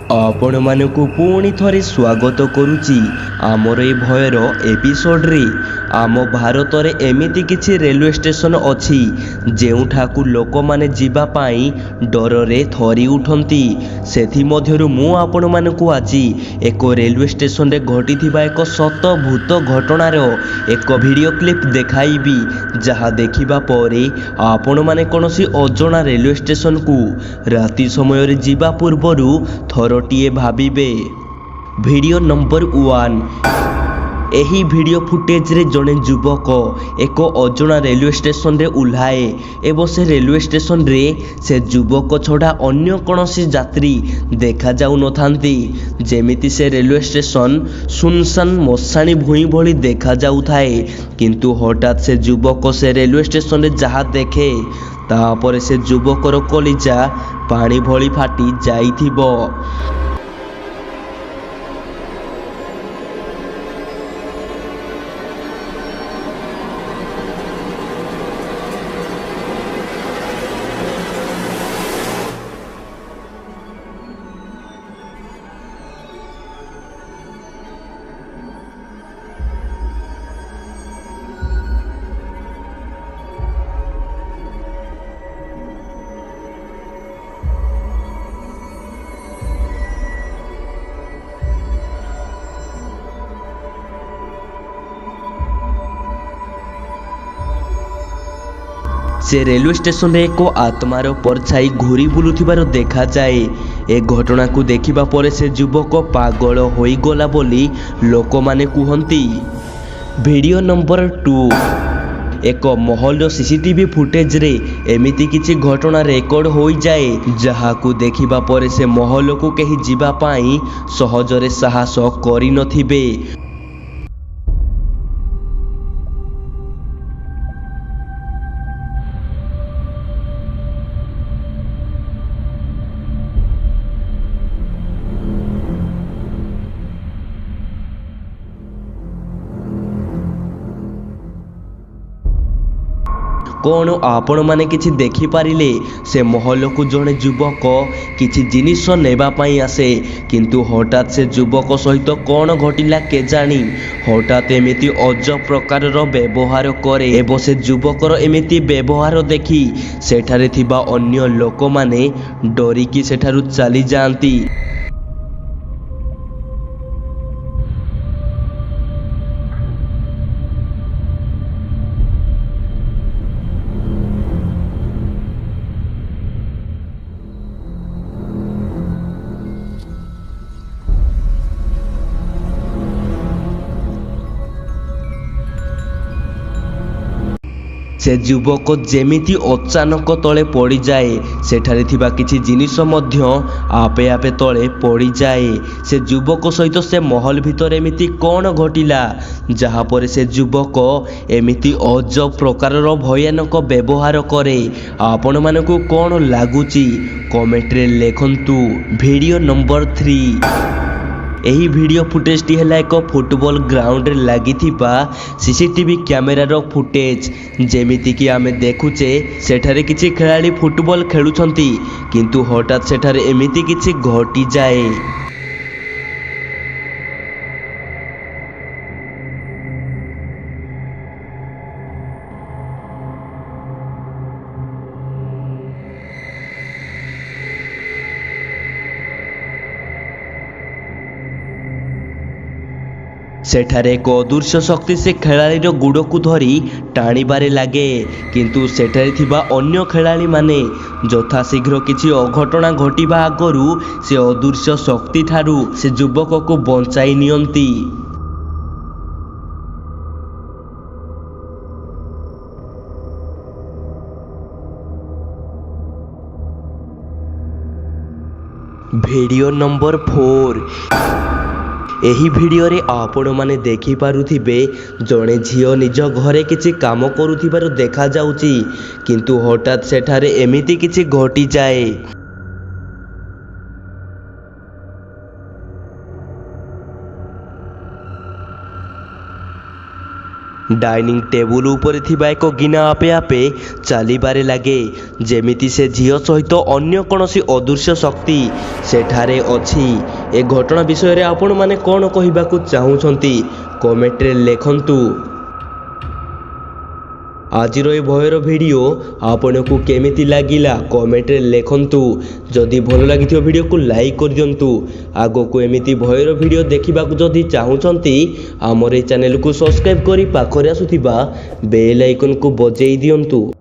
आपण मानकु पुणी थरे स्वागत करुची आमर ए भयर एपिसोड रे। आम भारत रे एमिति किछि रेलवे स्टेशन अछि जेउठाकु लोक माने जीवा पाई डर रे थरी उठंती। सेथि मध्यरु मु आपण मानकु आजि एक रेलवे स्टेशन रे घटिथिबा एक सत भूत घटनार एक वीडियो क्लिप देखाइबी, जहा देखिबा परे आपण माने कोनोसी अजणा रेलवे स्टेशन को राति समय रे जीवा पूर्वरु थरटिए भाबिबे। Video number 1। एही वीडियो फुटेज रे जड़े युवक एक अजणा रेलवे स्टेशन रे उल्हाए एवं से रेलवे स्टेशन रे से युवक छड़ा अन्य कौनसी यात्री देखा जाऊ नथांती। जेमिति से रेलवे स्टेशन सुनसान मशाणी भूई भली देखा जाऊ थाए, किंतु हठात से युवक से रेलवे स्टेशन रे जहा देखे तापर से युवकर कलिजा पानी भली फाटी जाइथिबो। से रेलवे स्टेशन रे एक आत्मार परछाई घूरी बुलुथिबार देखा जाए। ए घटना को देखिबा परे से युवक पागल होई गला बोली लोक माने कुहंती। Video number 2। एक महल सीसीटीवी फुटेज रे एमिति किछि घटना रेकर्ड होई जाए, जहा को देखिबा परे से महल को केही जीवा पाई सहजरे साहस करि नथिबे। कौन आपण माने किछि देखि पारिले से महल को जड़े युवक किछि जिनिस नेबा पाई आसे, किंतु हठात से युवक सहित कौन घटिला केजानी हठात एमिति अजब प्रकार व्यवहार करे एवं से युवकर एमिति व्यवहार देखि सेठारे थिबा अन्य लोक माने डरिकी सेठारु चली जाती। से युवक जेमिति अचानक तले पड़ी जाए, सेठारे थिबा किछि जिनिस मध्य आपे आपे तले पड़ी जाए। से युवक सहित से महल भितर एमिति कौन घटिला जहा पर से युवक एमिति अजब प्रकार भयानक व्यवहार करे। आपण मानकु कौन लागुची कमेंट रे लेखंतु। Video number 3। एही वीडियो फुटेज टी है एक फुटबॉल ग्राउंड रे लागिथिबा सीसीटीवी कैमेरार फुटेज। जेमिति कि आमे देखुचे सेठारे किछि खेलाड़ी फुटबॉल खेलुछंती, किंतु हठात सेठारे एमिति किछि घटी जाए। सेठारे एक अदृश्य शक्ति से खेलाड़ीर गुड़ को धरी टाणिबारे लागे, किंतु सेठारे थिबा अन्य खेलाड़ी माने यथाशीघ्र किछि अघटना घटिबा आगरू से अदृश्य शक्ति ठारू से युवक को बंचाई नियंती। Video number 4। एही वीडियो रे आपण माने देखि पारुथिबे जणे झियो निज घरे किछि काम करुथिबार देखा जाउची, किंतु हठात सेठारे एमिति किछि घटी जाए। डाइनिंग टेबुल उपरे थिबा एक गिना आपे आपे चलीबारे लगे जेमिति से झील सहित अन्य कौनसी अदृश्य शक्ति सेठारे अछि। ए घटना विषय रे आपण माने कौन कहिबाकू चाहुछंती कमेंट रे लेखंतु। आजिर ए भयर वीडियो आपनको केमिति लागिला कमेंट रे लेखंतु। जदि भल लागिथियो वीडियो को लाइक कर दियंतु। आगो को एमिति भयर वीडियो देखिबाकू जदि चाहुछंती हमर ए चैनल को सब्सक्राइब करी पाखरे आसुथिबा बेल आइकन को बजेई दियंतु।